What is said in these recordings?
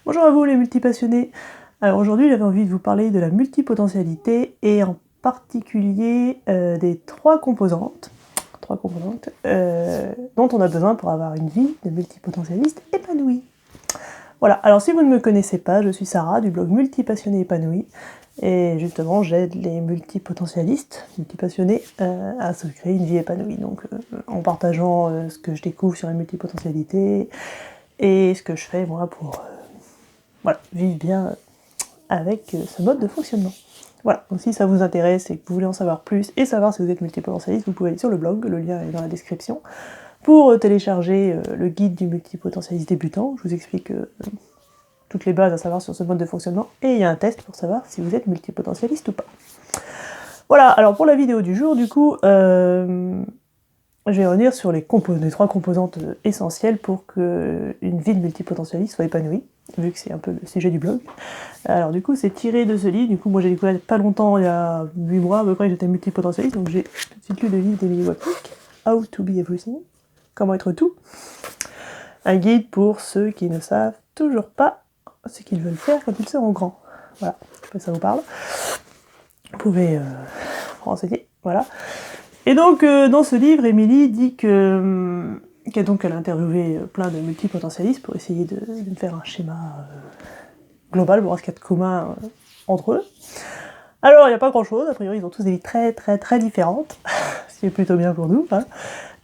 Bonjour à vous les multipassionnés. Alors aujourd'hui j'avais envie de vous parler de la multipotentialité et en particulier des trois composantes dont on a besoin pour avoir une vie de multipotentialiste épanouie. Voilà, alors si vous ne me connaissez pas, je suis Sarah du blog Multipassionné épanoui et justement j'aide les multipotentialistes, multipassionnés à se créer une vie épanouie, donc en partageant ce que je découvre sur la multipotentialité et ce que je fais moi pour voilà, vivre bien avec ce mode de fonctionnement. Voilà, donc si ça vous intéresse et que vous voulez en savoir plus et savoir si vous êtes multipotentialiste, vous pouvez aller sur le blog, le lien est dans la description, pour télécharger le guide du multipotentialiste débutant. Je vous explique toutes les bases à savoir sur ce mode de fonctionnement, et il y a un test pour savoir si vous êtes multipotentialiste ou pas. Voilà, alors pour la vidéo du jour, du coup, je vais revenir sur les trois composantes essentielles pour qu'une vie de multipotentialiste soit épanouie, vu que c'est un peu le sujet du blog. Alors du coup, c'est tiré de ce livre. Du coup, moi j'ai découvert pas longtemps, il y a 8 mois à peu près, j'étais multipotentialiste, donc j'ai tout de suite lu le livre d'Emily Wapnick, How to be everything, comment être tout. Un guide pour ceux qui ne savent toujours pas ce qu'ils veulent faire quand ils seront grands. Voilà, je sais pas si ça vous parle. Vous pouvez renseigner, voilà. Et donc, dans ce livre, Emily dit qu'elle a interviewé plein de multipotentialistes pour essayer de faire un schéma global, voir ce qu'il y a de commun entre eux. Alors, il n'y a pas grand-chose, a priori, ils ont tous des vies très différentes, ce qui est plutôt bien pour nous, hein.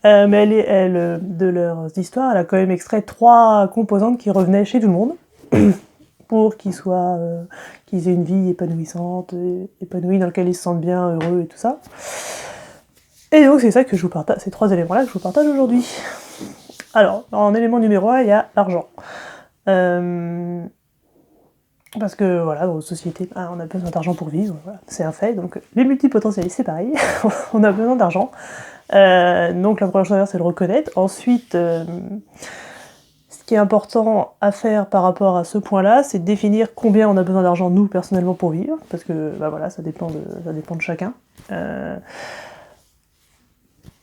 Mais de leurs histoires, elle a quand même extrait 3 composantes qui revenaient chez tout le monde, pour qu'ils aient une vie épanouissante, épanouie, dans laquelle ils se sentent bien, heureux et tout ça. Et donc c'est ça que je vous partage, ces 3 éléments-là que je vous partage aujourd'hui. Alors, en élément numéro 1, il y a l'argent. Parce que voilà, dans nos sociétés, on a besoin d'argent pour vivre, voilà, c'est un fait. Donc les multipotentialistes, c'est pareil, on a besoin d'argent. Donc la première chose à faire, c'est le reconnaître. Ensuite, ce qui est important à faire par rapport à ce point-là, c'est de définir combien on a besoin d'argent, nous, personnellement, pour vivre. Parce que bah, voilà, ça dépend de chacun.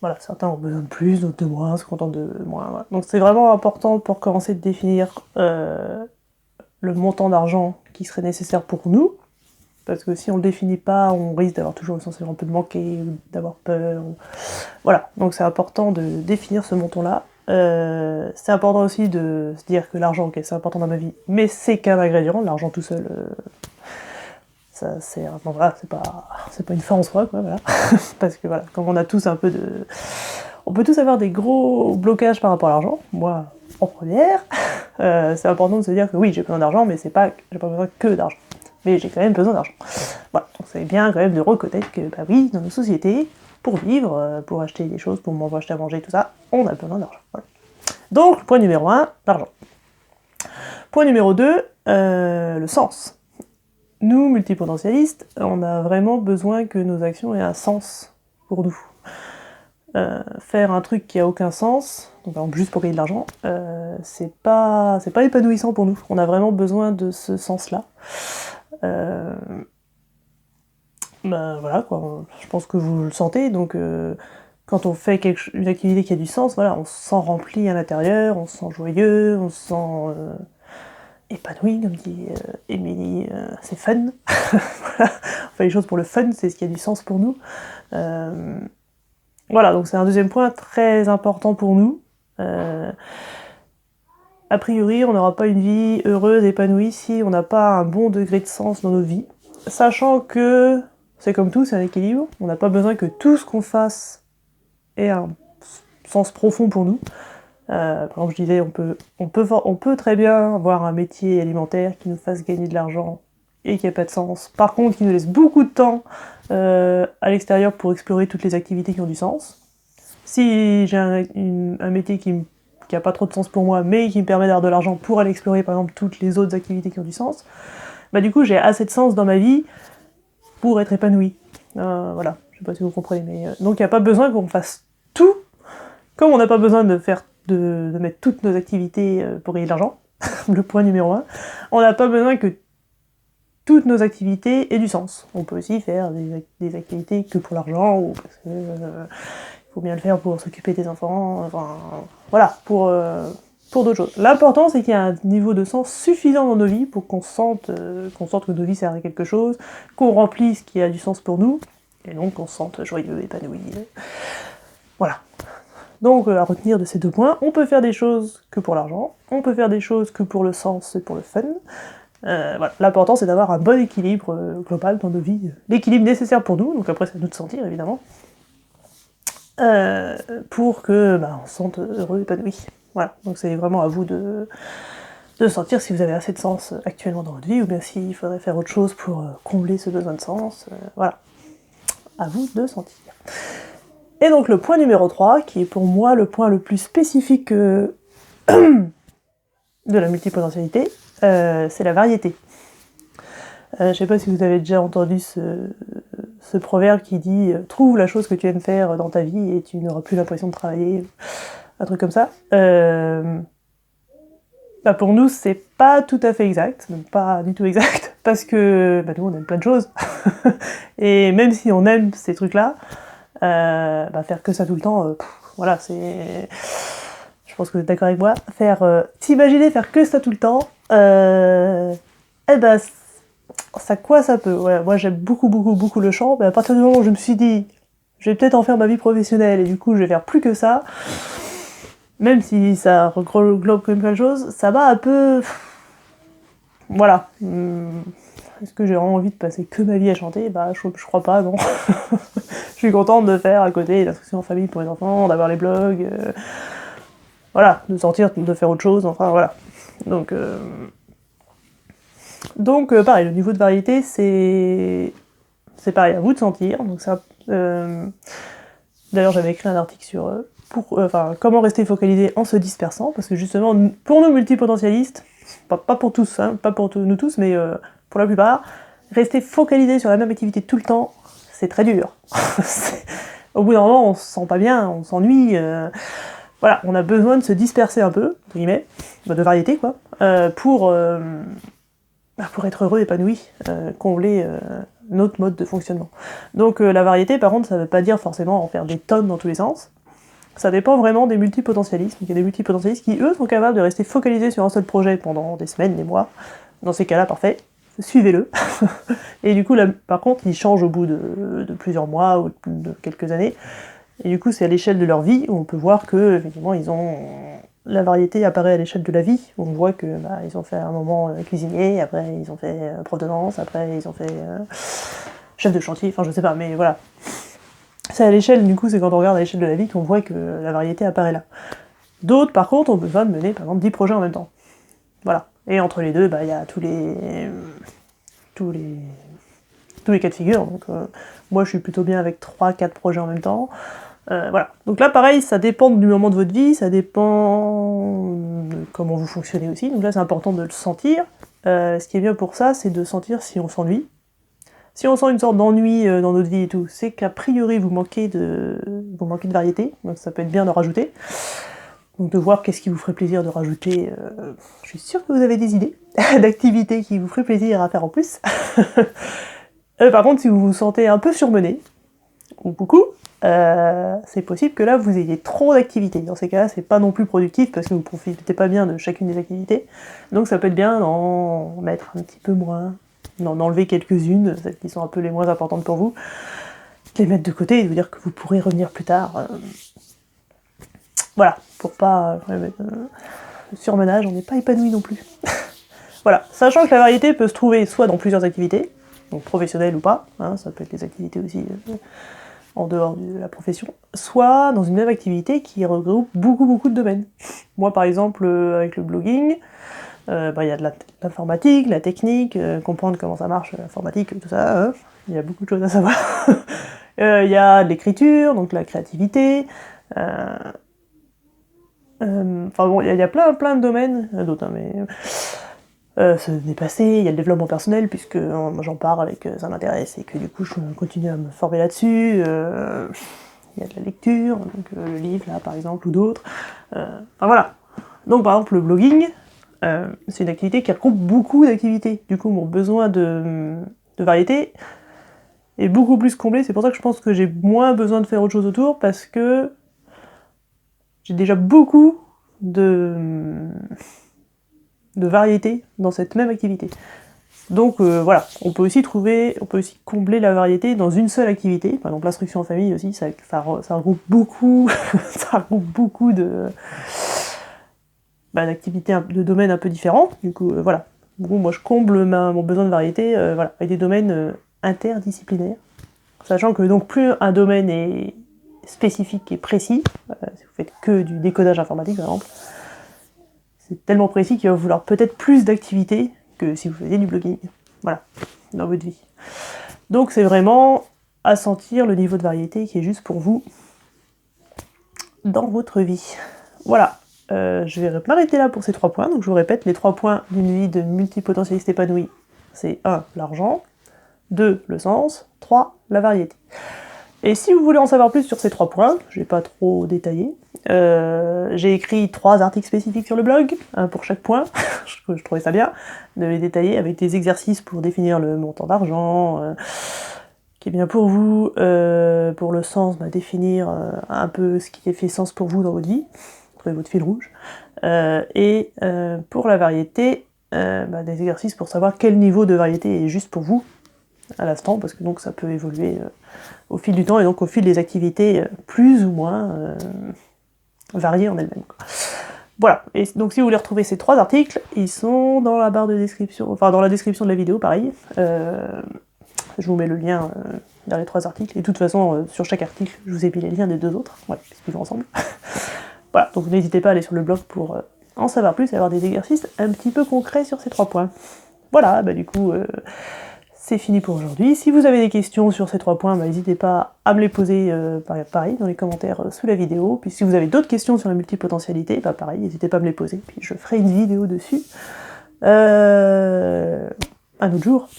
Voilà, certains ont besoin de plus, d'autres de moins, se contentent de moins. Voilà. Donc c'est vraiment important pour commencer de définir le montant d'argent qui serait nécessaire pour nous, parce que si on le définit pas, on risque d'avoir toujours le sentiment un peu de manquer, ou d'avoir peur. Voilà, donc c'est important de définir ce montant-là. C'est important aussi de se dire que l'argent, ok, c'est important dans ma vie, mais c'est qu'un ingrédient, l'argent tout seul, ça, bon, voilà, c'est pas une fin en soi, quoi, voilà. Parce que voilà, comme on a tous un peu de... On peut tous avoir des gros blocages par rapport à l'argent, moi en première. C'est important de se dire que oui, j'ai besoin d'argent, mais j'ai pas besoin que d'argent. Mais j'ai quand même besoin d'argent. Voilà, donc c'est bien quand même de reconnaître que, bah oui, dans nos sociétés, pour vivre, pour acheter des choses, pour acheter à manger, tout ça, on a besoin d'argent. Voilà. Donc, point numéro 1, l'argent. Point numéro 2, le sens. Nous, multipotentialistes, on a vraiment besoin que nos actions aient un sens pour nous. Faire un truc qui a aucun sens, donc par exemple juste pour gagner de l'argent, c'est pas épanouissant pour nous. On a vraiment besoin de ce sens-là. Ben voilà quoi, je pense que vous le sentez, donc quand on fait une activité qui a du sens, voilà, on se sent rempli à l'intérieur, on se sent joyeux, on se sent épanoui, comme dit Emily, c'est fun. Voilà, on fait les choses pour le fun, c'est ce qui a du sens pour nous. Voilà, donc c'est un deuxième point très important pour nous. A priori, on n'aura pas une vie heureuse, épanouie, si on n'a pas un bon degré de sens dans nos vies. Sachant que c'est comme tout, c'est un équilibre. On n'a pas besoin que tout ce qu'on fasse ait un sens profond pour nous. Par exemple, je disais, on peut très bien avoir un métier alimentaire qui nous fasse gagner de l'argent et qui n'a pas de sens. Par contre, qui nous laisse beaucoup de temps à l'extérieur pour explorer toutes les activités qui ont du sens. Si j'ai un métier qui n'a pas trop de sens pour moi, mais qui me permet d'avoir de l'argent pour aller explorer, par exemple, toutes les autres activités qui ont du sens, bah du coup, j'ai assez de sens dans ma vie pour être épanoui. Voilà, je sais pas si vous comprenez, mais donc il n'y a pas besoin qu'on fasse tout, comme on n'a pas besoin de mettre toutes nos activités pour gagner de l'argent, le point numéro 1, on n'a pas besoin que toutes nos activités aient du sens. On peut aussi faire des activités que pour l'argent, ou parce que faut bien le faire pour s'occuper des enfants, enfin, voilà, pour pour d'autres choses. L'important, c'est qu'il y ait un niveau de sens suffisant dans nos vies pour qu'on sente que nos vies servent à quelque chose, qu'on remplisse ce qui a du sens pour nous, et donc qu'on se sente joyeux, épanoui. Voilà. Donc, à retenir de ces 2 points, on peut faire des choses que pour l'argent, on peut faire des choses que pour le sens et pour le fun. Voilà. L'important, c'est d'avoir un bon équilibre global dans nos vies. L'équilibre nécessaire pour nous, donc après, c'est à nous de sentir, évidemment, pour que on se sente heureux, épanoui. Voilà. Donc, c'est vraiment à vous de sentir si vous avez assez de sens actuellement dans votre vie, ou bien s'il faudrait faire autre chose pour combler ce besoin de sens. Voilà. À vous de sentir. Et donc le point numéro 3, qui est pour moi le point le plus spécifique de la multipotentialité, c'est la variété. Je sais pas si vous avez déjà entendu ce proverbe qui dit « Trouve la chose que tu aimes faire dans ta vie et tu n'auras plus l'impression de travailler », un truc comme ça. Pour nous, c'est pas tout à fait exact, même pas du tout exact, parce que nous, on aime plein de choses. Et même si on aime ces trucs-là, faire que ça tout le temps, voilà, c'est... Je pense que vous êtes d'accord avec moi. T'imaginer faire que ça tout le temps, ça quoi ça peut. Ouais, moi j'aime beaucoup le chant, mais à partir du moment où je me suis dit, je vais peut-être en faire ma vie professionnelle, et du coup je vais faire plus que ça, même si ça reglobe comme plein de choses, ça m'a un peu... Voilà. Est-ce que j'ai vraiment envie de passer que ma vie à chanter ? Je crois pas, non. Je suis contente de faire à côté l'instruction en famille pour les enfants, d'avoir les blogs, voilà, de sortir, de faire autre chose, enfin voilà. Donc pareil, le niveau de variété, c'est pareil, à vous de sentir. Donc ça, d'ailleurs, j'avais écrit un article sur comment rester focalisé en se dispersant, parce que justement, pour nous multipotentialistes, pas pour tous, hein, pas pour nous tous, mais pour la plupart, rester focalisé sur la même activité tout le temps, c'est très dur. Au bout d'un moment, on se sent pas bien, on s'ennuie. Voilà, on a besoin de se disperser un peu, entre guillemets, de variété quoi, pour être heureux, épanoui, combler notre mode de fonctionnement. Donc la variété, par contre, ça veut pas dire forcément en faire des tonnes dans tous les sens. Ça dépend vraiment des multipotentialistes. Il y a des multipotentialistes qui, eux, sont capables de rester focalisés sur un seul projet pendant des semaines, des mois. Dans ces cas-là, parfait, suivez-le. Et du coup, là, par contre, ils changent au bout de plusieurs mois ou de quelques années. Et du coup, c'est à l'échelle de leur vie où on peut voir que, effectivement, la variété apparaît à l'échelle de la vie. On voit que ils ont fait un moment cuisinier, après ils ont fait prof de danse, après ils ont fait chef de chantier, enfin je sais pas, mais voilà. C'est à l'échelle, du coup, c'est quand on regarde à l'échelle de la vie qu'on voit que la variété apparaît là. D'autres, par contre, ont besoin de mener, par exemple, 10 projets en même temps. Voilà. Et entre les deux, il y a tous les cas de figure. Donc, moi, je suis plutôt bien avec 3-4 projets en même temps. Voilà. Donc là, pareil, ça dépend du moment de votre vie, ça dépend de comment vous fonctionnez aussi. Donc là, c'est important de le sentir. Ce qui est bien pour ça, c'est de sentir si on s'ennuie. Si on sent une sorte d'ennui dans notre vie et tout, c'est qu'a priori vous manquez de variété, donc ça peut être bien de rajouter. Donc de voir qu'est-ce qui vous ferait plaisir de rajouter. Je suis sûre que vous avez des idées d'activités qui vous feraient plaisir à faire en plus. Par contre, si vous vous sentez un peu surmené, ou beaucoup, c'est possible que là vous ayez trop d'activités. Dans ces cas-là, c'est pas non plus productif parce que vous profitez pas bien de chacune des activités. Donc ça peut être bien d'en mettre un petit peu moins, d'en enlever quelques-unes, celles qui sont un peu les moins importantes pour vous, de les mettre de côté et de vous dire que vous pourrez revenir plus tard. Voilà, pour pas... le surmenage, on n'est pas épanoui non plus. Voilà, sachant que la variété peut se trouver soit dans plusieurs activités, donc professionnelles ou pas, hein, ça peut être des activités aussi en dehors de la profession, soit dans une même activité qui regroupe beaucoup de domaines. Moi par exemple, avec le blogging, y a de l'informatique, la technique, comprendre comment ça marche l'informatique, tout ça, il y a beaucoup de choses à savoir. Il y a de l'écriture, donc la créativité, il y a plein de domaines, d'autres, mais se dépasser, il y a le développement personnel, puisque moi j'en parle et que ça m'intéresse, et que du coup je continue à me former là-dessus, il y a de la lecture, donc le livre là par exemple, ou d'autres, voilà. Donc par exemple le blogging, c'est une activité qui regroupe beaucoup d'activités, du coup mon besoin de variété est beaucoup plus comblé, c'est pour ça que je pense que j'ai moins besoin de faire autre chose autour, parce que j'ai déjà beaucoup de variété dans cette même activité. Donc voilà, on peut aussi combler la variété dans une seule activité. Par exemple, l'instruction en famille aussi, ça regroupe beaucoup, ça regroupe beaucoup d'activités, de domaines un peu différents. Du coup, voilà. Bon, moi, je comble mon besoin de variété, voilà, avec des domaines interdisciplinaires. Sachant que donc plus un domaine est spécifique et précis, si vous faites que du décodage informatique par exemple, c'est tellement précis qu'il va vouloir peut-être plus d'activités que si vous faisiez du blogging, voilà, dans votre vie. Donc c'est vraiment à sentir le niveau de variété qui est juste pour vous dans votre vie. Voilà, je vais m'arrêter là pour ces 3 points, donc je vous répète, les 3 points d'une vie de multipotentialiste épanouie, c'est 1. L'argent, 2. Le sens, 3. La variété. Et si vous voulez en savoir plus sur ces 3 points, je vais pas trop détailler, j'ai écrit 3 articles spécifiques sur le blog, un pour chaque point, je trouvais ça bien, de les détailler avec des exercices pour définir le montant d'argent, qui est bien pour vous, pour le sens, définir un peu ce qui fait sens pour vous dans votre vie, trouver votre fil rouge, et pour la variété, des exercices pour savoir quel niveau de variété est juste pour vous, à l'instant, parce que donc ça peut évoluer au fil du temps, et donc au fil des activités plus ou moins variées en elles-mêmes. Voilà, et donc si vous voulez retrouver ces 3 articles, ils sont dans la barre de description, enfin dans la description de la vidéo, pareil. Je vous mets le lien vers les 3 articles, et de toute façon, sur chaque article, je vous ai mis les liens des 2 autres, voilà, puisqu'ils vont ensemble. Voilà, donc n'hésitez pas à aller sur le blog pour en savoir plus et avoir des exercices un petit peu concrets sur ces 3 points. Voilà, du coup... c'est fini pour aujourd'hui. Si vous avez des questions sur ces 3 points, n'hésitez pas à me les poser pareil dans les commentaires sous la vidéo. Puis si vous avez d'autres questions sur la multipotentialité, pareil, n'hésitez pas à me les poser, puis je ferai une vidéo dessus. Un autre jour.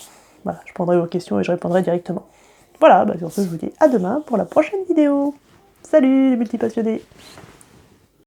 Voilà, je prendrai vos questions et je répondrai directement. Voilà, sur ce, je vous dis à demain pour la prochaine vidéo. Salut les multipassionnés!